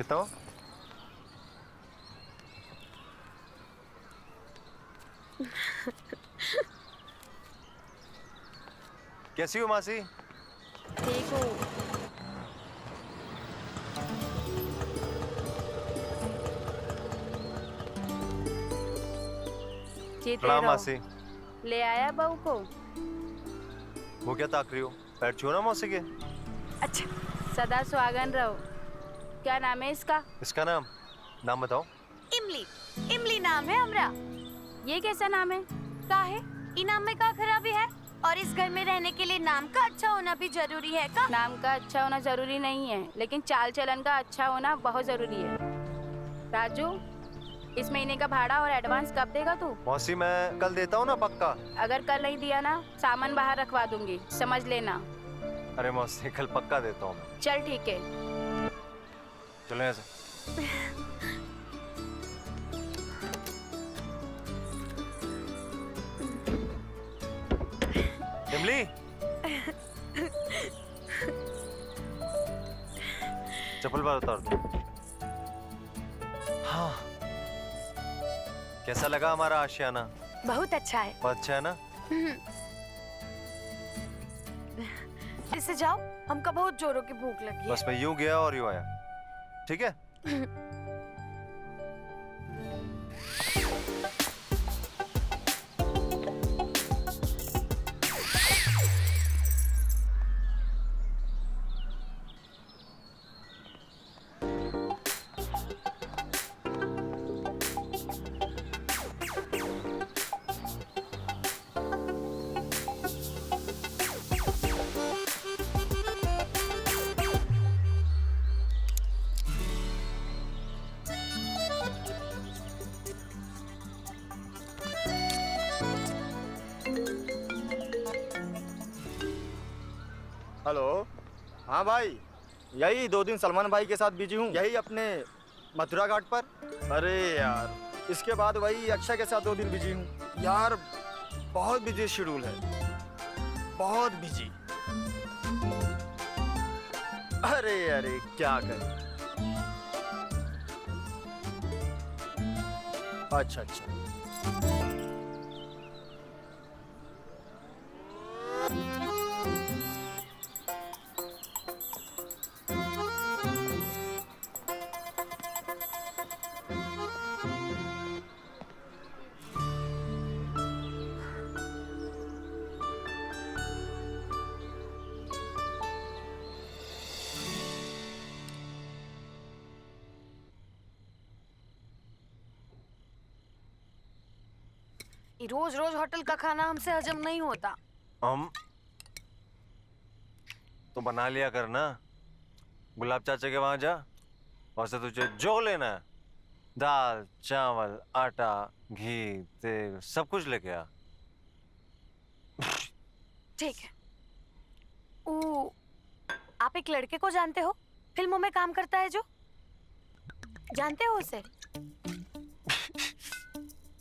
बताओ। कैसी हो मासी? ठीक हूँ। जीते प्रणाम रहो। मासी। ले आया बहू को? वो क्या ताक रही हो? पैर छू ना मौसी के। अच्छा, सदा सुहागन रहो। क्या नाम है इसका? इसका नाम बताओ। इमली। इमली नाम है हमरा। ये कैसा नाम है? का है? ई नाम में का खराबी है? और इस घर में रहने के लिए नाम का अच्छा होना भी जरूरी है का? नाम का अच्छा होना जरूरी नहीं है, लेकिन चाल चलन का अच्छा होना बहुत जरूरी है। राजू, इस महीने का भाड़ा और एडवांस कब देगा तू? मौसी मैं कल देता हूँ ना पक्का। अगर कल नहीं दिया ना, सामान बाहर रखवा दूंगी, समझ लेना। अरे मौसी कल पक्का देता हूँ मैं। चल ठीक है। चलो यहाँ से। इमली, चप्पल बाहर उतार दो। हाँ, कैसा लगा हमारा आशियाना? बहुत अच्छा है। बहुत अच्छा है ना? इससे जाओ, हमका बहुत जोरों की भूख लगी है। बस मैं यूं गया और यूं आया, ठीक है? हेलो। हाँ भाई, यही 2 दिन सलमान भाई के साथ बिजी हूँ, यही अपने मथुरा घाट पर। अरे यार, इसके बाद वही अक्षय के साथ 2 दिन बिजी हूँ यार। बहुत बिजी शेड्यूल है, बहुत बिजी। अरे अरे क्या करें। अच्छा अच्छा। रोज रोज होटल का खाना हमसे हजम नहीं होता। हम तो बना लिया कर ना, गुलाब चाचा के वहां जा, और से तुझे जो लेना है, दाल चावल आटा घी तेल सब कुछ लेके आ। ठीक है। आप एक लड़के को जानते हो, फिल्मों में काम करता है जो? जानते हो उसे?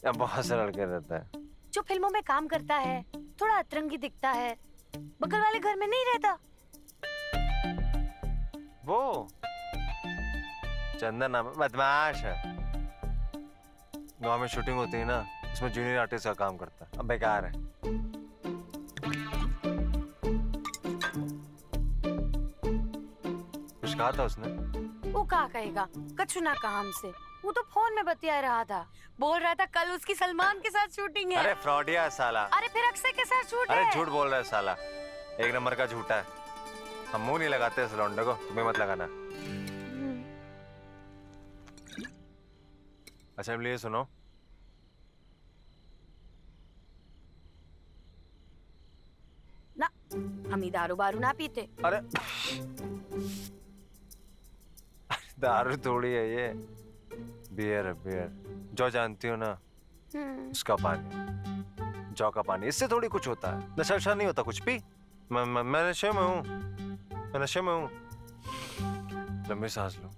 या बहुत से लड़के रहता है जो फिल्मों में काम करता है, थोड़ा अतरंगी दिखता है, बगल वाले घर में नहीं रहता। वो चंदन नाम, बदमाश है। गांव में शूटिंग होती है ना, उसमें जूनियर आर्टिस्ट का काम करता है। अब बेकार है। कुछ कहा था उसने? वो क्या कहेगा, कछु ना कहा हमसे। वो तो फोन में बतिया रहा था, बोल रहा था कल उसकी सलमान के साथ शूटिंग है। अरे फ्रॉडिया है साला। अरे फिर अक्षय के साथ शूट है। अरे झूठ बोल रहा है साला, 1 नंबर का झूठा है। हम मुंह नहीं लगाते इस लौंडे को, तुम्हें मत लगाना। अच्छा ये सुनो, ना हम ही दारू बारू ना पीते। अरे दारू थोड़ी है ये, बियर है बियर। जो जानती हो ना, उसका पानी, जौ का पानी, इससे थोड़ी कुछ होता है। नशा वशा नहीं होता कुछ भी। मैं नशे में हूँ, मैं नशे में हूँ। लंबी सांस लो,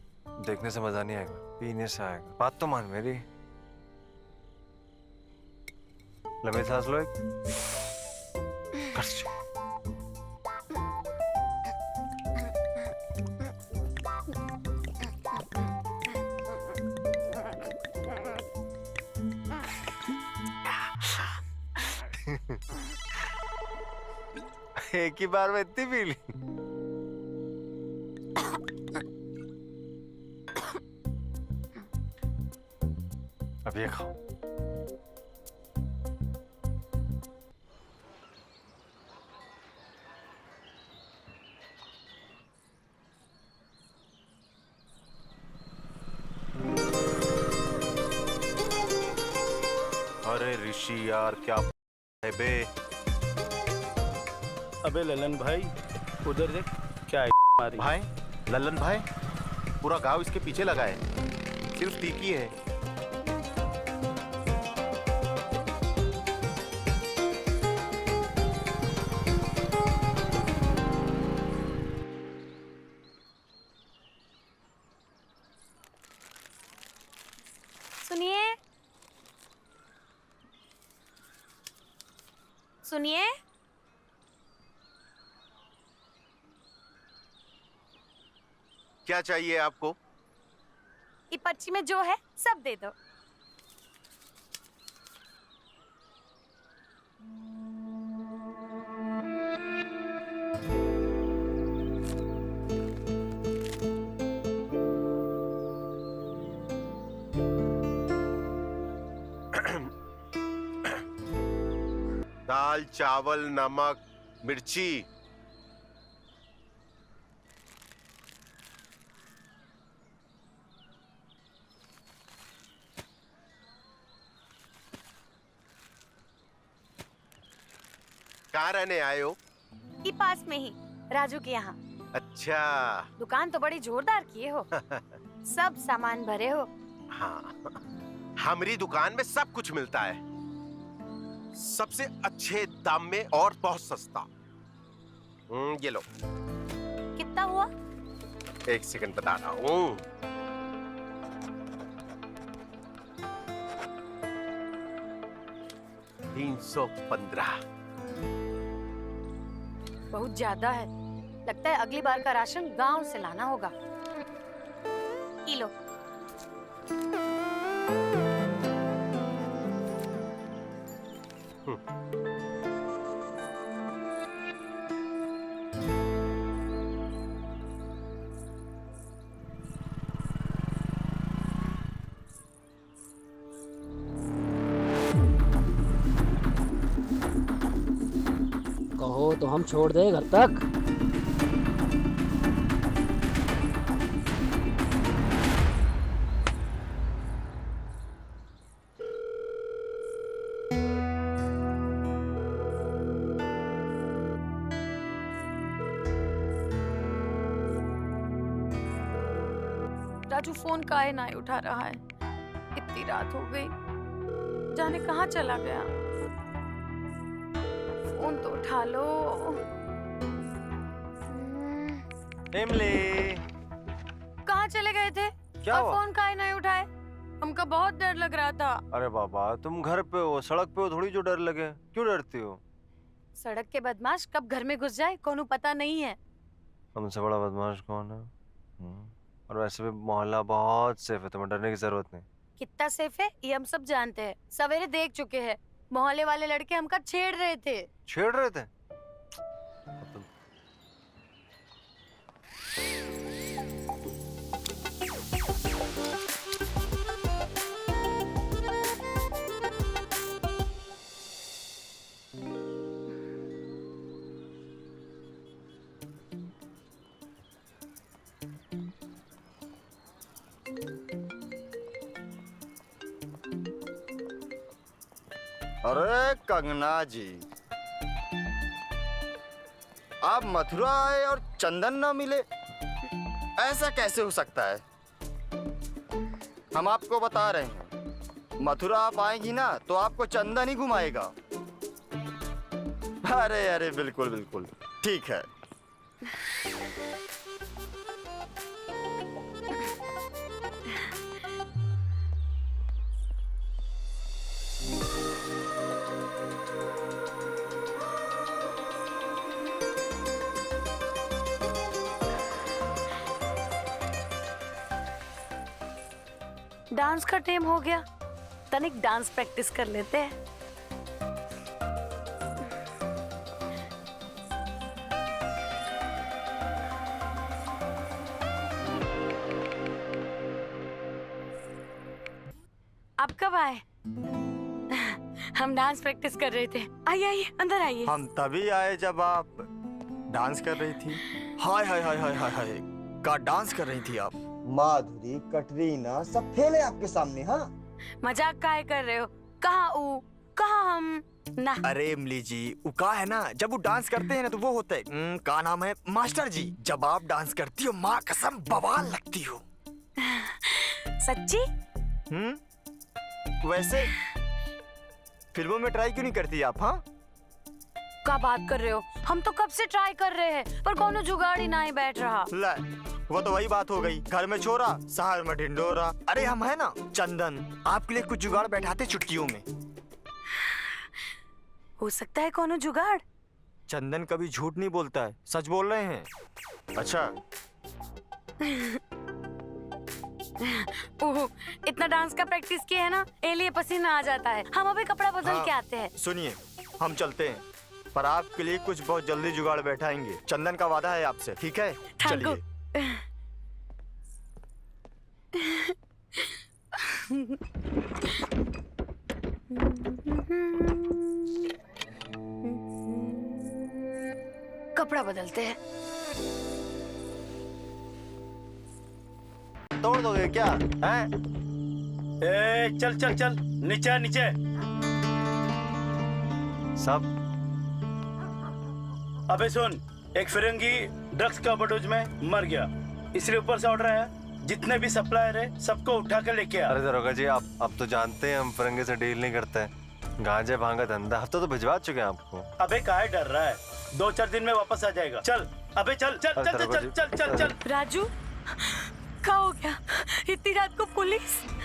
देखने से मजा नहीं आएगा, पीने से आएगा। बात तो मान मेरी। लंबी सांस लो एक, खर्च। एक ही बार में इतनी पी ली? अब ये खाओ। अरे ऋषि यार, क्या है बे? अबे ललन भाई, उधर देख क्या है मारी। भाई, लल्लन भाई, पूरा गांव इसके पीछे लगा है, सिर्फ टीकी है। सुनिए सुनिए, क्या चाहिए आपको? ये पर्ची में जो है सब दे दो। दाल, चावल, नमक, मिर्ची। कहाँ रहने आए हो? ये पास में ही राजू के यहाँ। अच्छा। दुकान तो बड़ी जोरदार किए हो। सब सामान भरे हो। हाँ, हमारी दुकान में सब कुछ मिलता है, सबसे अच्छे दाम में और बहुत सस्ता। ये लो। कितना हुआ? एक सेकंड बता रहा हूँ। $315। बहुत ज्यादा है, लगता है अगली बार का राशन गांव से लाना होगा। ये लो। कहो तो हम छोड़ दे घर तक। राजू फोन काहे ना उठा रहा है? इतनी रात हो गई, जाने कहाँ चला गया। फोन तो उठा लो। इमली, कहाँ चले गए थे? क्या और हुआ? फोन काहे ना उठाए? हमको बहुत डर लग रहा था। अरे बाबा, तुम घर पे हो, सड़क पे हो, थोड़ी जो डर लगे। क्यों डरती हो? सड़क के बदमाश कब घर में घुस जाए कोनो पता नहीं है। हमसे बड़ा बदमाश कौन है? और वैसे भी मोहल्ला बहुत सेफ है, तुम्हें डरने की जरूरत नहीं। कितना सेफ है ये हम सब जानते हैं, सवेरे देख चुके हैं। मोहल्ले वाले लड़के हमका छेड़ रहे थे। छेड़ रहे थे? अरे कंगना जी, आप मथुरा आए और चंदन ना मिले, ऐसा कैसे हो सकता है? हम आपको बता रहे हैं, मथुरा आप आएंगी ना तो आपको चंदन ही घुमाएगा। अरे अरे बिल्कुल बिल्कुल ठीक है। डांस का टाइम हो गया, तनिक डांस प्रैक्टिस कर लेते हैं। आप कब आए? हम डांस प्रैक्टिस कर रहे थे। आइए आइए अंदर आइए। हम तभी आए जब आप डांस कर रही थी। हाय हाय हाय हाय हाय हाय, का डांस कर रही थी आप। माधुरी, कटरीना सब फेले आपके सामने। हाँ, मजाक काहे कर रहे हो? कहाँ ऊ, कहाँ हम? ना अरे इमली जी, उका है ना, जब वो डांस करते हैं ना तो वो होता है का नाम है मास्टर जी। जब आप डांस करती हो माँ कसम बवाल लगती हो। सच्ची? वैसे फिल्मों में ट्राई क्यों नहीं करती आप? हाँ, क्या बात कर रहे हो? हम तो कब से ट्राई कर रहे हैं पर कोनो जुगाड़ ही ना ही बैठ रहा। ले, वो तो वही बात हो गई, घर में छोरा शहर में ढिंडोरा। अरे हम है ना चंदन, आपके लिए कुछ जुगाड़ बैठाते चुटकियों में। हो सकता है कोनो जुगाड़। चंदन कभी झूठ नहीं बोलता है, सच बोल रहे हैं। अच्छा ओह, इतना डांस का प्रैक्टिस किया है ना, इसलिए पसीना आ जाता है। हम अभी कपड़ा बदल के आते हैं। सुनिए, हम चलते हैं, पर आपके लिए कुछ बहुत जल्दी जुगाड़ बैठाएंगे। चंदन का वादा है आपसे, ठीक है? चलिए। कपड़ा बदलते हैं। तोड़ दोगे क्या? हैं? ए, चल चल चल, नीचे नीचे। सब अबे सुन, एक फिरंगी ड्रग्स का ओवरडोज में मर गया, इसलिए ऊपर से ऑर्डर आया जितने भी सप्लायर है सबको उठा कर लेके आ। अरे दरोगा जी, आप अब तो जानते हैं हम फिरंगी से डील नहीं करते हैं। गांजे भांगा धंधा हफ्ता तो भिजवा चुके हैं आपको। अबे काहे डर रहा है? 2-4 दिन में वापस आ जाएगा। चल अबे चल चल चल चल चल चल चल चल। राजू, क्या हो गया? इतनी रात को पुलिस?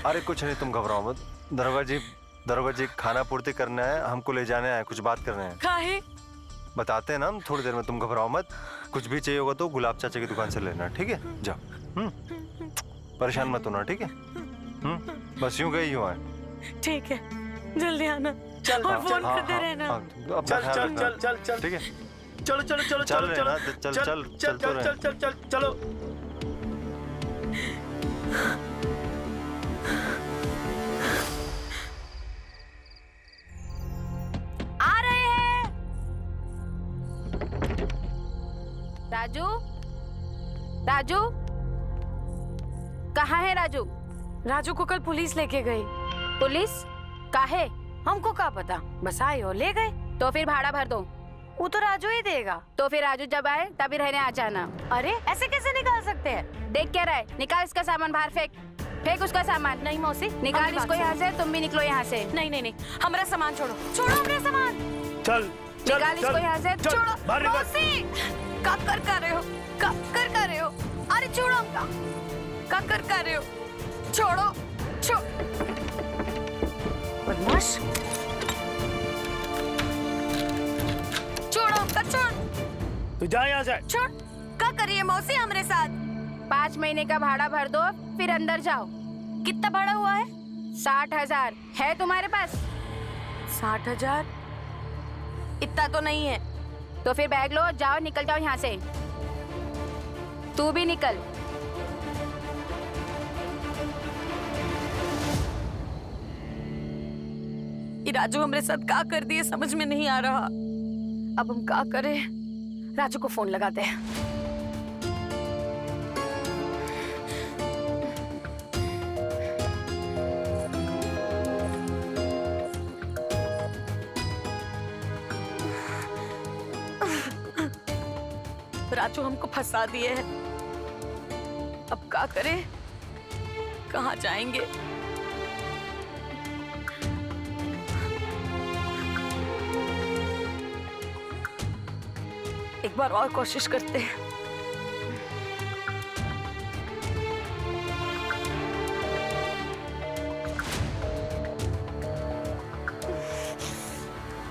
अरे कुछ नहीं, तुम घबराओ मत। दरोगा जी खाना पूर्ति करना है, हमको ले जाने आए, कुछ बात करना है। काहे? बताते हैं ना हम थोड़ी देर में, तुम घबराओ मत। कुछ भी चाहिए होगा तो गुलाब चाचा की दुकान से लेना, ठीक है? जाओ। परेशान मत होना, ठीक है? बस यूं गई यूं आए। ठीक है, जल्दी आना। चल और फोन हाँ, करते हाँ, रहना। हाँ, अपना चल ख्याल चल रखना, चल चल चल ठीक है? चलो चलो चलो चल चलो रहे चलो ना, चल चल चल तो रहे। चल चल चल चलो। आ रहे हैं। राजू, राजू, कहाँ है राजू? राजू को कल पुलिस लेके गई। पुलिस? काहे? हमको क्या पता, बस आए और ले गए। तो फिर भाड़ा भर दो। वो तो राजू ही देगा। तो फिर राजू जब आए तभी रहने आ जाना। अरे ऐसे कैसे निकाल सकते हैं? देख क्या रहा है? निकाल इसका सामान बाहर, फेंक फेंक उसका सामान। नहीं मौसी, निकाल हमारी इसको बात यहाँ से, तुम भी निकलो यहाँ से। नहीं नहीं नहीं, हमारा सामान छोड़ो, छोड़ो हमारा सामान। चल चल निकाल इसको यहाँ से, चल, छोड़ो बाहर निकल। मौसी, का कर रहे हो? का कर रहे हो? अरे छोड़ो हमका, का कर रहे हो? छोड़ो, बदमाश, छोड़ो हमका, छोड़ तू जा यहाँ से। छोड़। क्या करिए मौसी हमारे साथ? 5 महीने का भाड़ा भर दो, फिर अंदर जाओ। कितना भाड़ा हुआ है? 60,000 है तुम्हारे पास? 60,000? इतना तो नहीं है। तो फिर बैग लो, जाओ, निकल जाओ यहाँ से। तू भी निकल। ये राजू हमारे साथ क्या कर दिए समझ में नहीं आ रहा। अब हम क्या करें? राजू को फोन लगाते हैं। राजू हमको फंसा दिए है, अब क्या करें? कहाँ जाएंगे? एक बार और कोशिश करते हैं।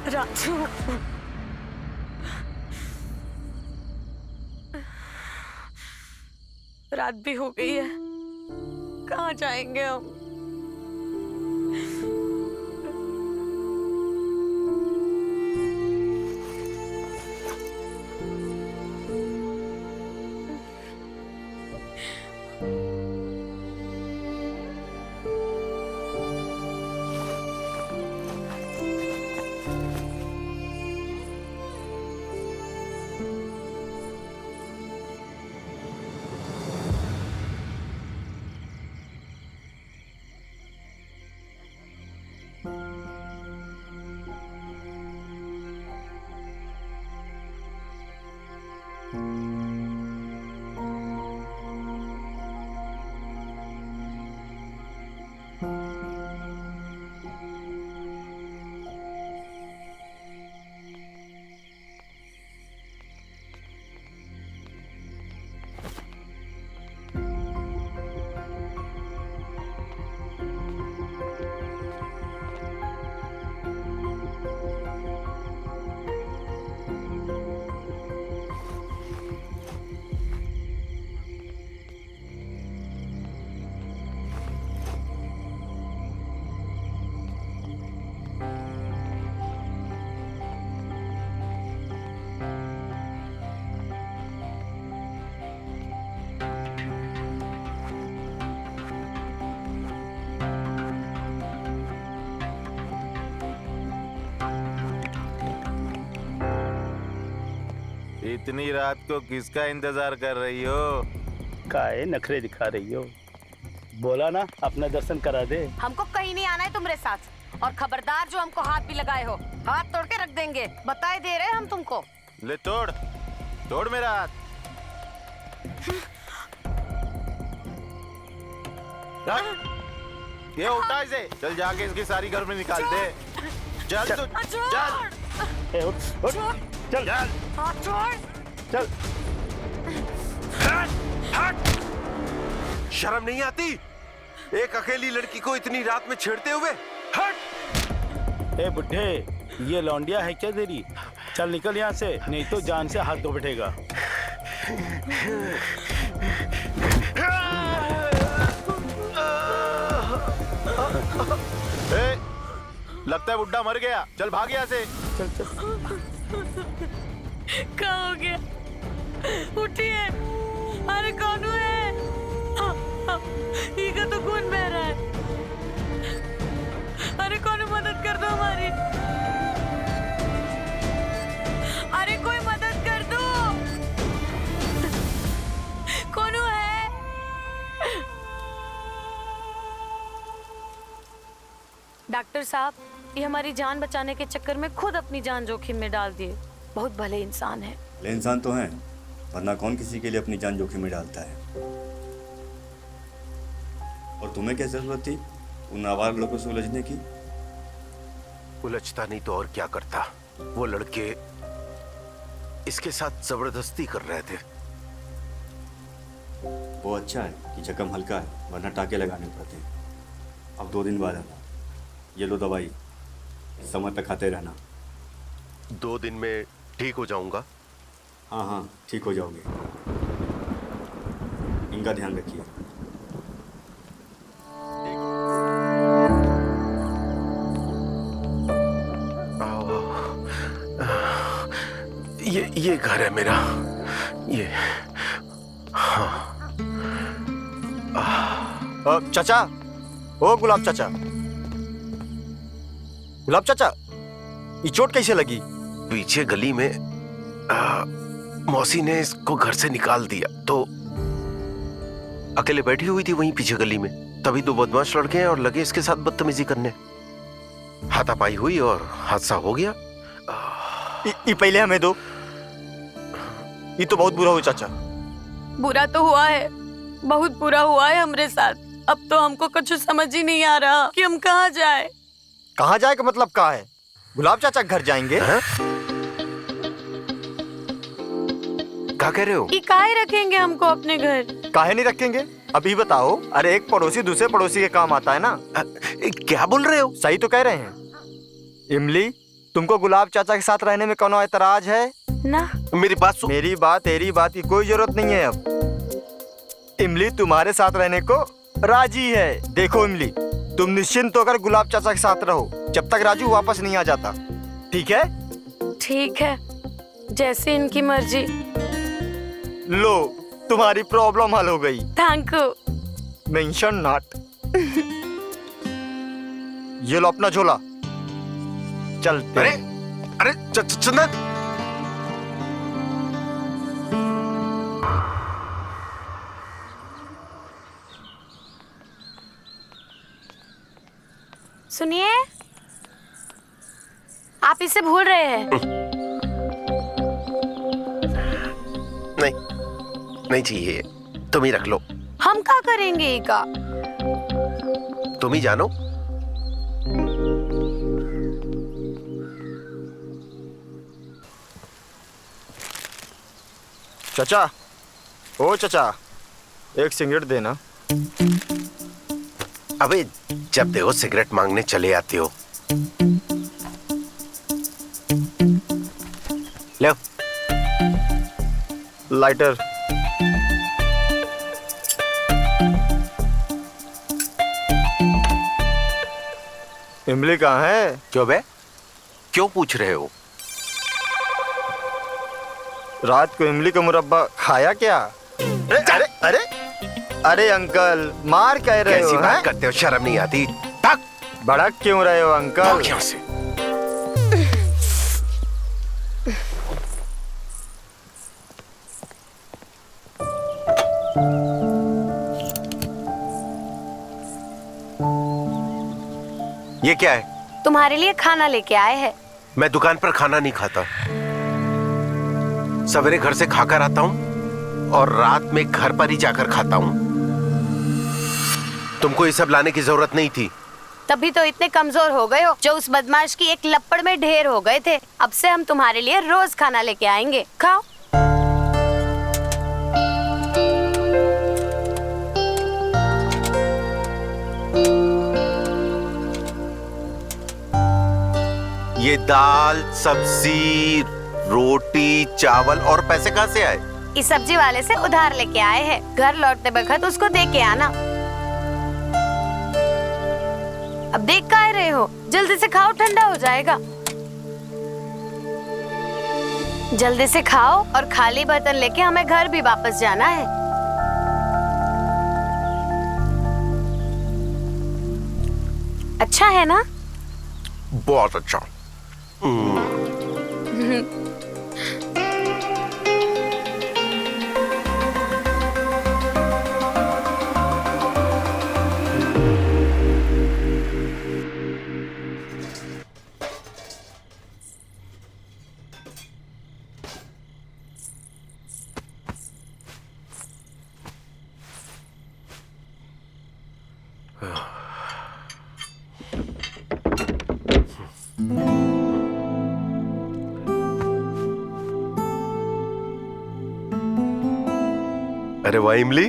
राजू, रात भी हो गई है, कहाँ जाएंगे हम? इतनी रात को किसका इंतजार कर रही हो? काहे नखरे दिखा रही हो? बोला ना अपना दर्शन करा दे। हमको कहीं नहीं आना है तुम्हारे साथ, और खबरदार जो हमको हाथ भी लगाए हो, हाथ तोड़ के रख देंगे, बताए दे रहे हम तुमको। ले तोड़, तोड़ मेरा हाथ। ये उठा इसे, चल जाके इसकी सारी घर में निकाल दे। चल तू, चल। ए, उठ, उठ, चल, हाथ छोड़। चल। शर्म नहीं आती एक अकेली लड़की को इतनी रात में छेड़ते हुए? हट! ए बुढ़े, ये लौंडिया है क्या तेरी? चल निकल यहाँ से, नहीं तो जान से हाथ धो बैठेगा। ए, लगता है बुड्ढा मर गया, चल भाग यहाँ से। चल चल। क्या हो गया? उठिए, अरे कौन है? ये तो खून बह रहा है। अरे कौन मदद कर दो हमारी, अरे कोई मदद कर दो, कौन है? डॉक्टर साहब, ये हमारी जान बचाने के चक्कर में खुद अपनी जान जोखिम में डाल दिए। बहुत भले इंसान है। भले इंसान तो हैं, वरना कौन किसी के लिए अपनी जान जोखिम में डालता है। और तुम्हें क्या जरूरत थी उन आवारा लोगों से उलझने की? उलझता नहीं तो और क्या करता। वो लड़के इसके साथ जबरदस्ती कर रहे थे। वो अच्छा है कि जख्म हल्का है, वरना टाके लगाने पड़ते हैं। अब 2 दिन बाद आना, ये लो दवाई, समय पे खाते रहना। 2 दिन में ठीक हो जाऊंगा? हाँ हाँ, ठीक हो जाओगे। इनका ध्यान रखिए। ये घर है मेरा, ये। हाँ। चाचा, ओ गुलाब चाचा, गुलाब चाचा, ये चोट कैसे लगी? पीछे गली में मौसी ने इसको घर से निकाल दिया, तो अकेले बैठी हुई थी वहीं पीछे गली में। तभी 2 बदमाश लड़के हैं और लगे इसके साथ बदतमीजी करने। हाथापाई हुई और हादसा हो गया। ये पहले हमें दो। ये तो बहुत बुरा हुआ चाचा। बुरा तो हुआ है, बहुत बुरा हुआ है हमारे साथ। अब तो हमको कुछ समझ ही नहीं आ रहा कि हम कहाँ जाए। कहाँ जाए का मतलब कहाँ है? गुलाब चाचा घर जाएंगे। क्या कह रहे हो? कि काहे रखेंगे हमको अपने घर? काहे नहीं रखेंगे? अभी बताओ। अरे एक पड़ोसी दूसरे पड़ोसी के काम आता है ना। क्या बोल रहे हो? सही तो कह रहे हैं। इमली, तुमको गुलाब चाचा के साथ रहने में कौन ऐतराज है? ना, मेरी बात सुन। मेरी बात तेरी बात की कोई जरूरत नहीं है। अब इमली तुम्हारे साथ रहने को राजी है। देखो इमली, तुम निश्चिंत होकर गुलाब चाचा के साथ रहो जब तक राजू वापस नहीं आ जाता। ठीक है? ठीक है, जैसे इनकी मर्जी। लो, तुम्हारी प्रॉब्लम हल हो गई। Thank you. Mention not. ये लो अपना झोला, चलते। अरे चंदन, सुनिए, आप इसे भूल रहे हैं। नहीं चाहिए, तुम ही रख लो। हम क्या करेंगे? का तुम ही जानो। चचा, ओ चचा, एक सिगरेट देना। अबे जब देखो सिगरेट मांगने चले आते हो। ले लाइटर। इमली कहाँ है? क्यों बे, क्यों पूछ रहे हो? रात को इमली का मुरब्बा खाया क्या? अरे अरे अरे अरे अंकल, मार कह रहे हो? कैसी बात हैं? करते हो, शर्म नहीं आती? भाग भड़क क्यों रहे हो अंकल? भाग यहाँ से। ये क्या है? तुम्हारे लिए खाना लेके आए हैं। मैं दुकान पर खाना नहीं खाता। सवेरे घर से खाकर आता हूँ और रात में घर पर ही जाकर खाता हूँ। तुमको ये सब लाने की जरूरत नहीं थी। तभी तो इतने कमजोर हो गए हो जो उस बदमाश की एक लपड़ में ढेर हो गए थे। अब से हम तुम्हारे लिए रोज खाना लेके आएंगे, खाओ। ये दाल, सब्जी, रोटी, चावल और पैसे कहाँ से आए? इस सब्जी वाले से उधार लेके आए हैं। घर लौटते वक्त उसको दे के आना। अब देख का रहे हो, जल्दी से खाओ, ठंडा हो जाएगा। जल्दी से खाओ और खाली बर्तन लेके हमें घर भी वापस जाना है। अच्छा है ना? बहुत अच्छा। अरे वाह इमली,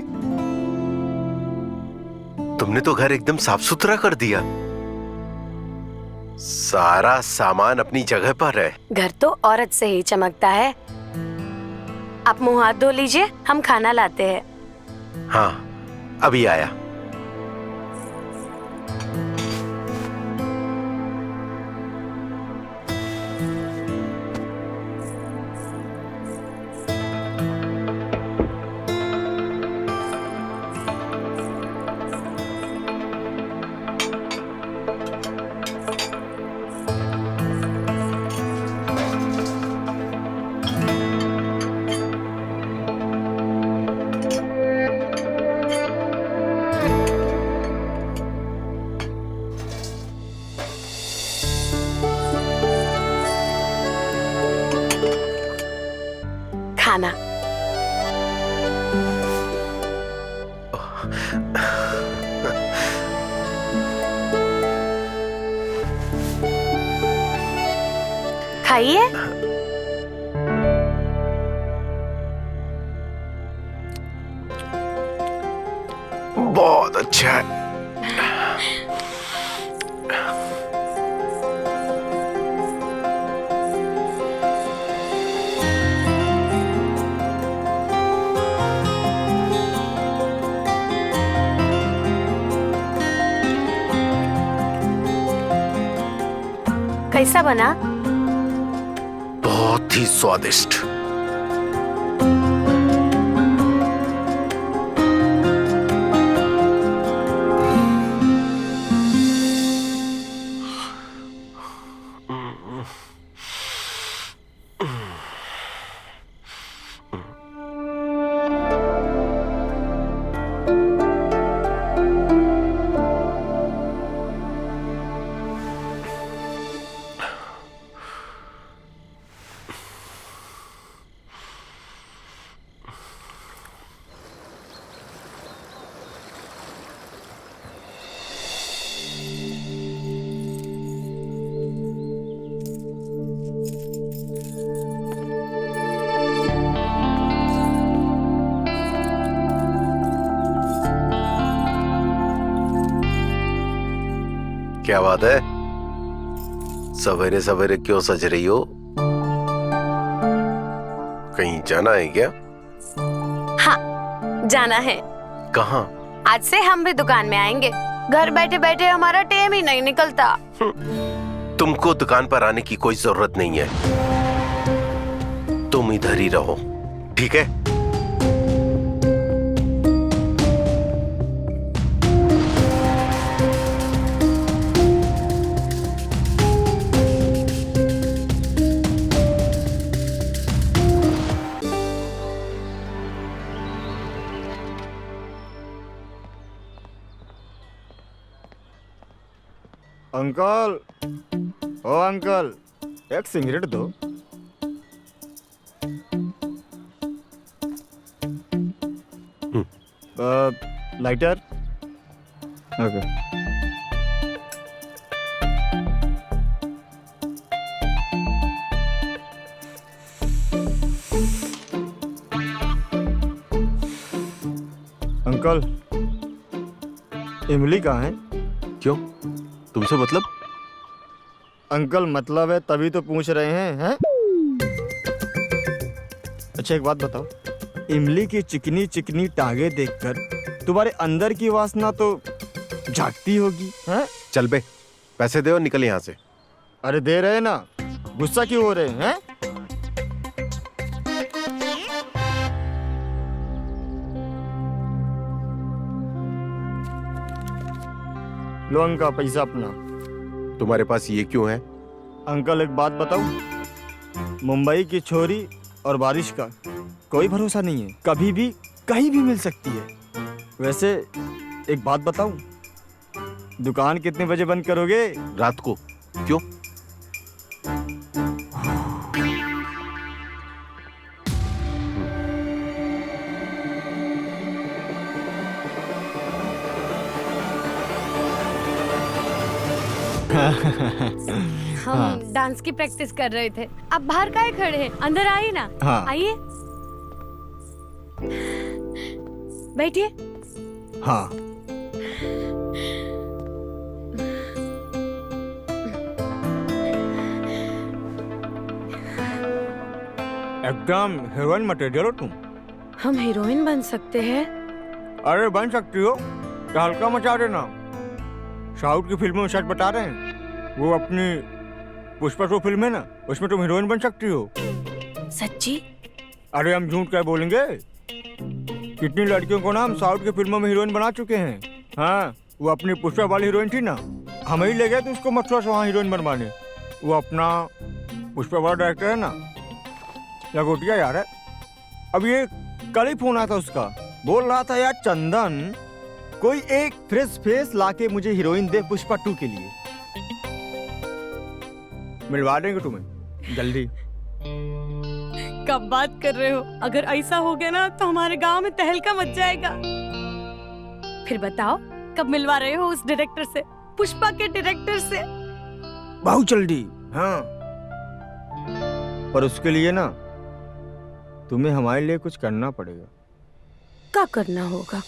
तुमने तो घर एकदम साफ सुथरा कर दिया। सारा सामान अपनी जगह पर है। घर तो औरत से ही चमकता है। आप मुंह हाथ धो लीजिए, हम खाना लाते हैं। हाँ, अभी आया। खाना। खाइए। बहुत अच्छा है। कैसा बना? बहुत ही स्वादिष्ट। क्या बात है? सवेरे सवेरे क्यों सज रही हो? कहीं जाना है क्या? हाँ, जाना है। कहाँ? आज से हम भी दुकान में आएंगे। घर बैठे बैठे हमारा टाइम ही नहीं निकलता। तुमको दुकान पर आने की कोई जरूरत नहीं है। तुम इधर ही रहो, ठीक है? अंकल, ओ अंकल, एक सिगरेट दो। लाइटर। ओके। अंकल, इमली कहाँ है? क्यों? तुमसे मतलब? अंकल मतलब है तभी तो पूछ रहे हैं? अच्छा एक बात बताओ, इमली की चिकनी चिकनी टांगे देखकर तुम्हारे अंदर की वासना तो जागती होगी, हैं? चल बे, पैसे दे और निकल यहाँ से। अरे दे रहे ना, गुस्सा क्यों हो रहे हैं? लो अंकल पैसा अपना। तुम्हारे पास ये क्यों है? अंकल एक बात बताऊं, मुंबई की छोरी और बारिश का कोई भरोसा नहीं है, कभी भी कहीं भी मिल सकती है। वैसे एक बात बताऊं, दुकान कितने बजे बंद करोगे? रात को। क्यों? हम डांस की प्रैक्टिस कर रहे थे। आप बाहर काहे खड़े हैं? अंदर आइए ना। हाँ। आइए, बैठिए। हाँ। एकदम हीरोइन मटेरियल हो तुम। हम हीरोइन बन सकते हैं? अरे बन सकती हो, तो हल्का मचा देना। साउथ की फिल्मों में सच बता रहे हैं, वो अपनी पुष्पा 2 फिल्म है ना, उसमें तुम हीरोइन बन सकती हो। सच्ची? अरे हम झूठ क्या बोलेंगे, कितनी लड़कियों को ना हम साउथ की फिल्मों में हीरोइन बना चुके हैं। हाँ, वो अपनी पुष्पा वाली हीरोइन थी ना, हम ही ले गए थे उसको मथुरा से वहाँ हीरोइन बनवाने। वो अपना पुष्पा वाला डायरेक्टर है ना, लंगोटिया यार है। अब ये कल ही फोन आया था उसका, बोल रहा था यार चंदन कोई एक फ्रेश फेस लाके मुझे हीरोइन दे पुष्पा 2 के लिए। मिलवा देंगे तुम्हें जल्दी। कब बात कर रहे हो? अगर ऐसा हो गया ना तो हमारे गांव में तहलका मच जाएगा। फिर बताओ कब मिलवा रहे हो उस डायरेक्टर से, पुष्पा के डायरेक्टर से? बहुत जल्दी। हाँ, पर उसके लिए ना तुम्हें हमारे लिए कुछ करना पड़ेगा। क्या करना होगा?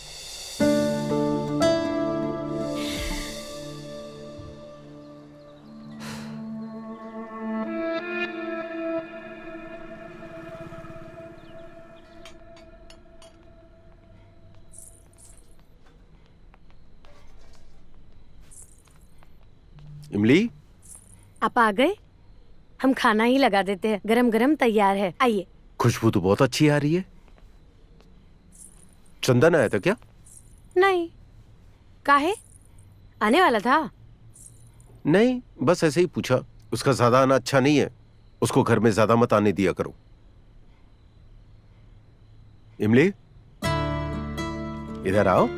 इमली, आप आ गए? हम खाना ही लगा देते हैं, गरम गरम तैयार है, आइए। खुशबू तो बहुत अच्छी आ रही है। चंदन आया था क्या? नहीं, काहे? आने वाला था? नहीं, बस ऐसे ही पूछा। उसका ज्यादा आना अच्छा नहीं है, उसको घर में ज्यादा मत आने दिया करो। इमली, इधर आओ।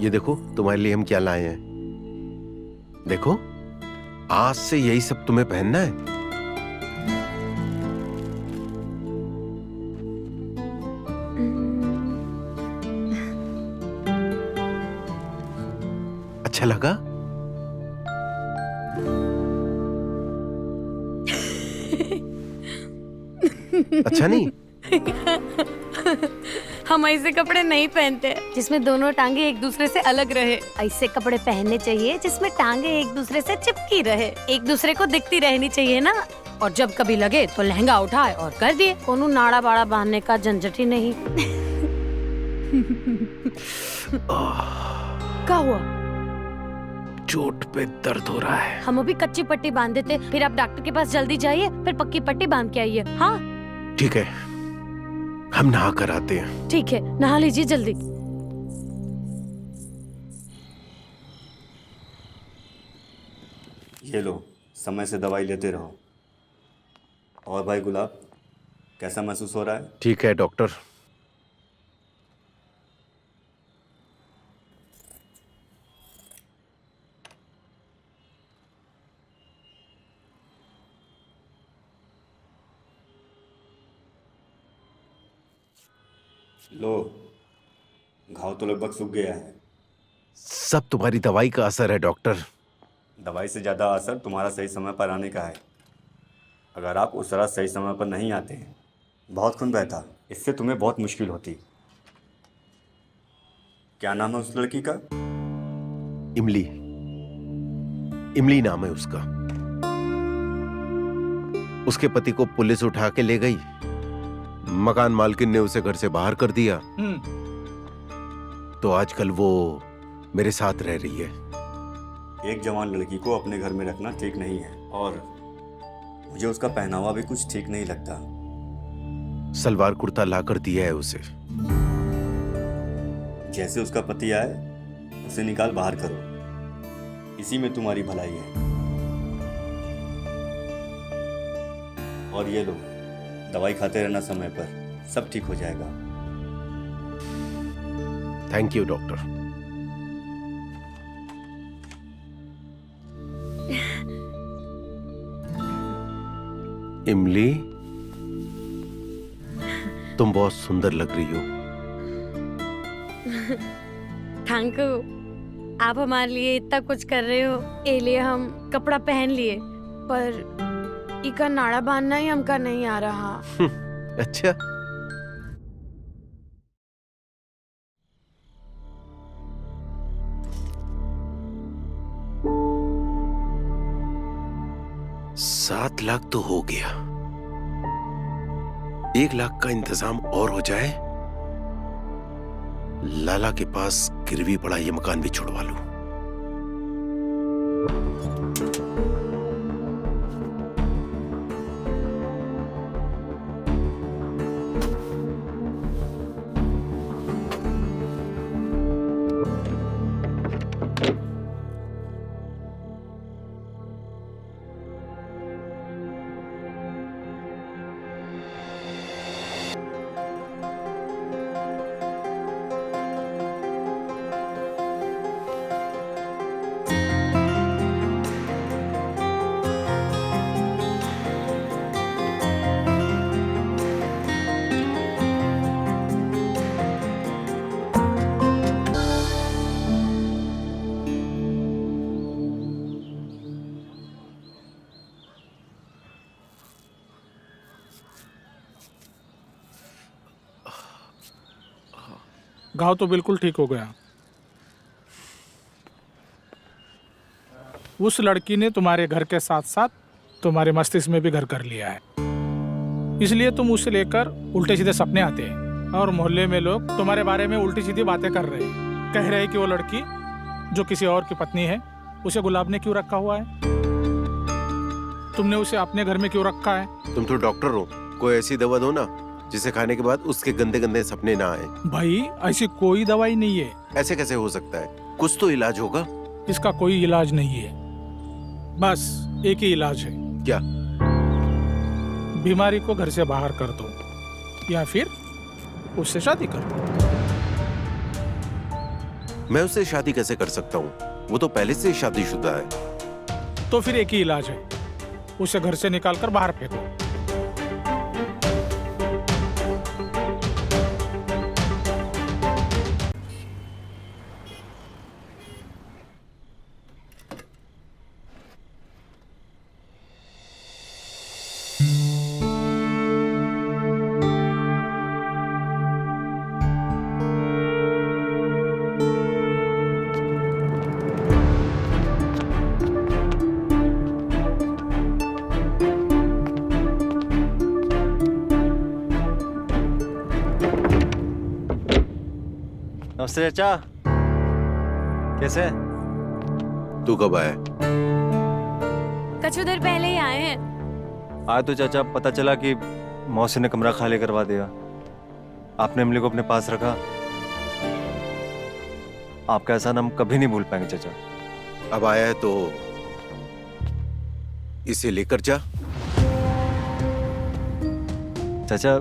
ये देखो तुम्हारे लिए हम क्या लाए हैं। देखो, आज से यही सब तुम्हें पहनना है। अच्छा लगा? अच्छा नहीं? हम ऐसे कपड़े नहीं पहनते जिसमें दोनों टांगे एक दूसरे से अलग रहे। ऐसे कपड़े पहनने चाहिए जिसमें टांगे एक दूसरे से चिपकी रहे, एक दूसरे को दिखती रहनी चाहिए ना। और जब कभी लगे तो लहंगा उठाए और कर दिए, कोनो नाड़ा बाड़ा बांधने का झंझट ही नहीं। क्या हुआ? चोट पे दर्द हो रहा है। हम अभी कच्ची पट्टी बांध देते, फिर आप डॉक्टर के पास जल्दी जाइए, फिर पक्की पट्टी बांध के आइए। हाँ ठीक है, हम नहा कर आते हैं। ठीक है, नहा लीजिए जल्दी। ये लो, समय से दवाई लेते रहो। और भाई गुलाब, कैसा महसूस हो रहा है? ठीक है डॉक्टर। लो, घाव तो लगभग सूख गया है। सब तुम्हारी दवाई का असर है डॉक्टर। दवाई से ज़्यादा असर तुम्हारा सही समय पर आने का है। अगर आप उस तरह सही समय पर नहीं आते, बहुत खून बहता, इससे तुम्हें बहुत मुश्किल होती। क्या नाम है उस लड़की का? इमली। इमली नाम है उसका। उसके पति को पुलिस उठा के ले गई। मकान मालकिन ने उसे घर से बाहर कर दिया। तो आजकल वो मेरे साथ रह रही है। एक जवान लड़की को अपने घर में रखना ठीक नहीं है, और मुझे उसका पहनावा भी कुछ ठीक नहीं लगता। सलवार कुर्ता ला कर दिया है उसे। जैसे उसका पति आए, उसे निकाल बाहर करो। इसी में तुम्हारी भलाई है। और ये लो, दवाई खाते रहना समय पर, सब ठीक हो जाएगा। Thank you doctor. इमली, तुम बहुत सुंदर लग रही हो। Thank you. आप हमारे लिए इतना कुछ कर रहे हो, ए लिए हम कपड़ा पहन लिए, पर इका नाड़ा बांधना ही हमका नहीं आ रहा। अच्छा, $7 लाख तो हो गया। 1 लाख का इंतजाम और हो जाए, लाला के पास गिरवी पड़ा ये मकान भी छुड़वा लूं। घाव तो बिल्कुल ठीक हो गया। उस लड़की ने तुम्हारे घर के साथ साथ तुम्हारे मस्तिष्क में भी घर कर लिया है, इसलिए तुम उसे लेकर उल्टे सीधे सपने आते हैं, और मोहल्ले में लोग तुम्हारे बारे में उल्टी सीधी बातें कर रहे हैं। कह रहे हैं कि वो लड़की जो किसी और की पत्नी है, उसे गुलाब ने क्यों रखा हुआ है, तुमने उसे अपने घर में क्यों रखा है। तुम तो डॉक्टर हो, कोई ऐसी दवा दो ना जिसे खाने के बाद उसके गंदे गंदे सपने ना आए। भाई ऐसी कोई दवाई नहीं है। ऐसे कैसे हो सकता है? कुछ तो इलाज होगा। इसका कोई इलाज नहीं है, बस एक ही इलाज है। क्या? बीमारी को घर से बाहर कर दो, या फिर उससे शादी कर दो। मैं उससे शादी कैसे कर सकता हूँ? वो तो पहले से शादीशुदा है। तो फिर एक ही इलाज है, उसे घर से निकालकर बाहर फेंको। नमस्ते चाचा, कैसे हैं? तू कब आया? कुछ देर पहले ही आए हैं। आज तो चाचा पता चला कि मौसी ने कमरा खाली करवा दिया। आपने इमली को अपने पास रखा। आपका एहसान हम कभी नहीं भूल पाएंगे चाचा। अब आया है तो इसे लेकर जा। चाचा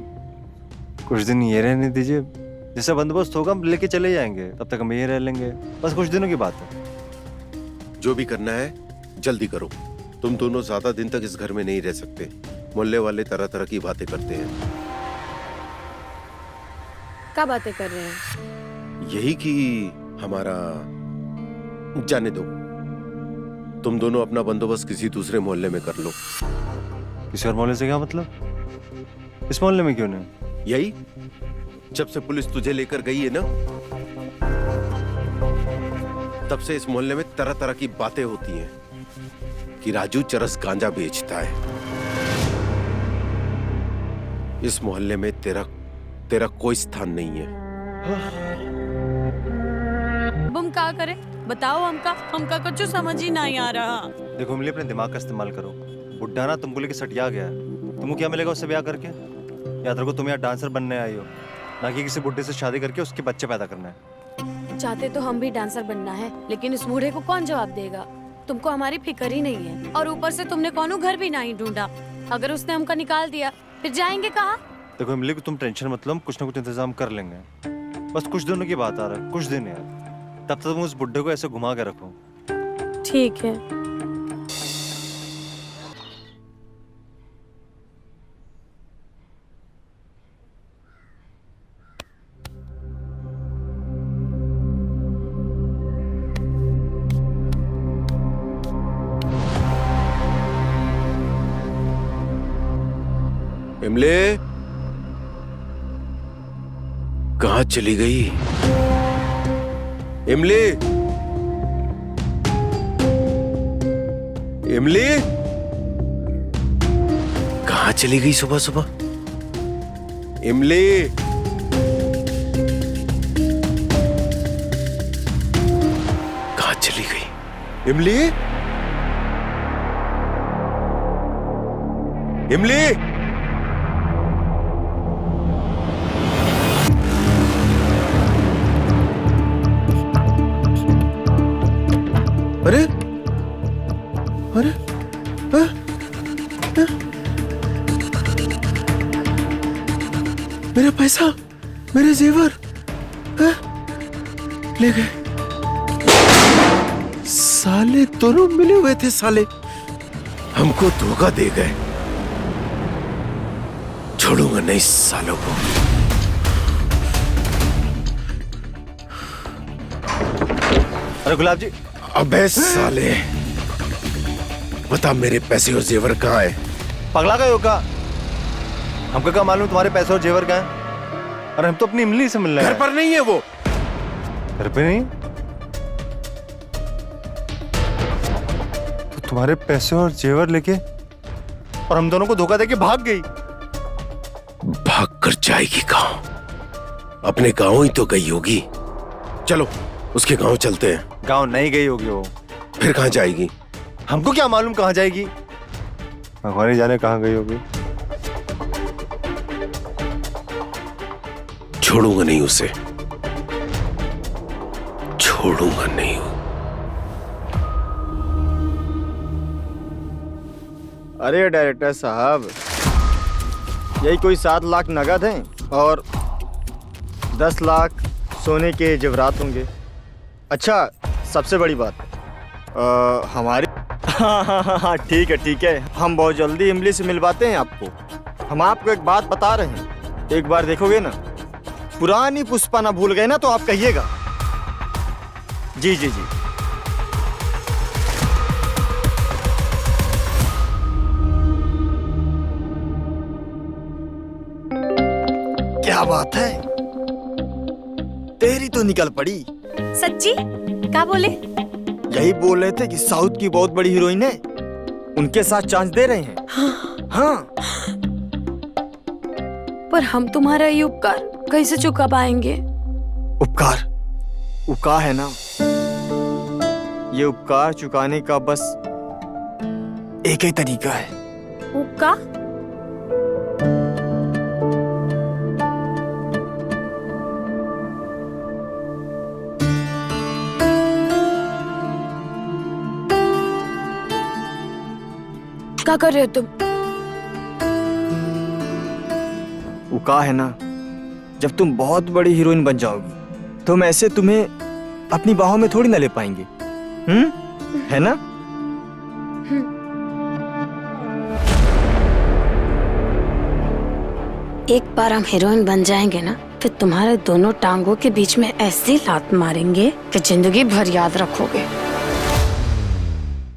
कुछ दिन ये रहने दीजिए, जैसा बंदोबस्त होगा हम लेके चले जाएंगे, तब तक हम ये रह लेंगे। बस कुछ दिनों की बात है। जो भी करना है जल्दी करो। तुम दोनों ज्यादा दिन तक इस घर में नहीं रह सकते। मोहल्ले वाले तरह तरह की बातें करते हैं। क्या बातें कर रहे हैं? यही कि हमारा जाने दो। तुम दोनों अपना बंदोबस्त किसी दूसरे मोहल्ले में कर लो। किसी और मोहल्ले से क्या मतलब? इस मोहल्ले में क्यों नहीं? यही जब से पुलिस तुझे लेकर गई है ना, तब से इस मोहल्ले में तरह तरह की बातें होती हैं कि राजू चरस गांजा बेचता है। इस मोहल्ले में तेरा कोई स्थान नहीं है। तुम क्या करे बताओ? हमका कुछ समझ ही नहीं आ रहा। देखो इमली, अपने दिमाग का इस्तेमाल करो। बुड्ढा ना तुमको लेके सटिया गया है। तुमको क्या मिलेगा उससे ब्याह करके? याद रखो तुम यहाँ डांसर बनने आई हो, ना कि किसी बुड्ढे से शादी करके उसके बच्चे पैदा करना है। चाहते तो हम भी डांसर बनना है, लेकिन इस बूढ़े को कौन जवाब देगा? तुमको हमारी फिक्र ही नहीं है, और ऊपर से तुमने कौनो घर भी नहीं ढूंढा। अगर उसने हमका निकाल दिया फिर जाएंगे कहाँ? देखो इमली, तुम टेंशन मत लो, हम कुछ ना कुछ इंतजाम कर लेंगे। बस कुछ दिनों की बात आ रहा है, कुछ दिन यार। तब तक तुम उस बुड्ढे को ऐसे घुमा के रखो। ठीक है। इमले कहाँ चली गई? इमली, इमली कहाँ चली गई सुबह सुबह? इमली, कहाँ चली गई? इमली, इमली, अरे अरे मेरा पैसा, मेरे जेवर ले गए। साले दोनों मिले हुए थे। साले हमको धोखा दे गए। छोड़ूंगा नहीं सालों को। अरे गुलाब जी। अबे साले, बता मेरे पैसे और जेवर कहाँ है? पगला गए हो क्या? हमको क्या मालूम तुम्हारे पैसे और जेवर कहाँ हैं? अरे हम तो अपनी इमली से मिल रहे हैं। घर पर नहीं है वो। घर पे नहीं? तो तुम्हारे पैसे और जेवर लेके और हम दोनों को धोखा देके भाग गई। भाग कर जाएगी कहाँ? अपने गांव ही तो गई होगी। चलो उसके गांव चलते हैं। गांव नहीं गई होगी वो। फिर कहाँ जाएगी? हमको क्या मालूम कहाँ जाएगी? भगवान ही जाने कहाँ गई होगी। छोड़ूंगा नहीं उसे, छोड़ूंगा नहीं। अरे डायरेक्टर साहब, यही कोई 7 लाख नगद हैं और 10 लाख सोने के जेवरात होंगे। अच्छा, सबसे बड़ी बात हमारी हाँ, ठीक है। हम बहुत जल्दी इमली से मिलवाते हैं आपको। हम आपको एक बात बता रहे हैं, एक बार देखोगे ना, पुरानी पुष्पा ना भूल गए ना तो आप कहिएगा। जी। क्या बात है, तेरी तो निकल पड़ी। सच्ची? क्या बोले? यही बोल रहे थे कि साउथ की बहुत बड़ी हीरोइन है, उनके साथ चांस दे रहे हैं। हाँ। पर हम तुम्हारा ये उपकार कैसे चुका पाएंगे? उपकार? उका है ना, ये उपकार चुकाने का बस एक ही तरीका है। उका? क्या कर रहे हो तुम? उका है ना, जब तुम बहुत बड़ी हीरोइन बन जाओगी तो हम ऐसे तुम्हें अपनी बाहों में थोड़ी ना ले पाएंगे, है ना? एक बार हम हीरोइन बन जाएंगे ना, फिर तुम्हारे दोनों टांगों के बीच में ऐसी लात मारेंगे कि जिंदगी भर याद रखोगे।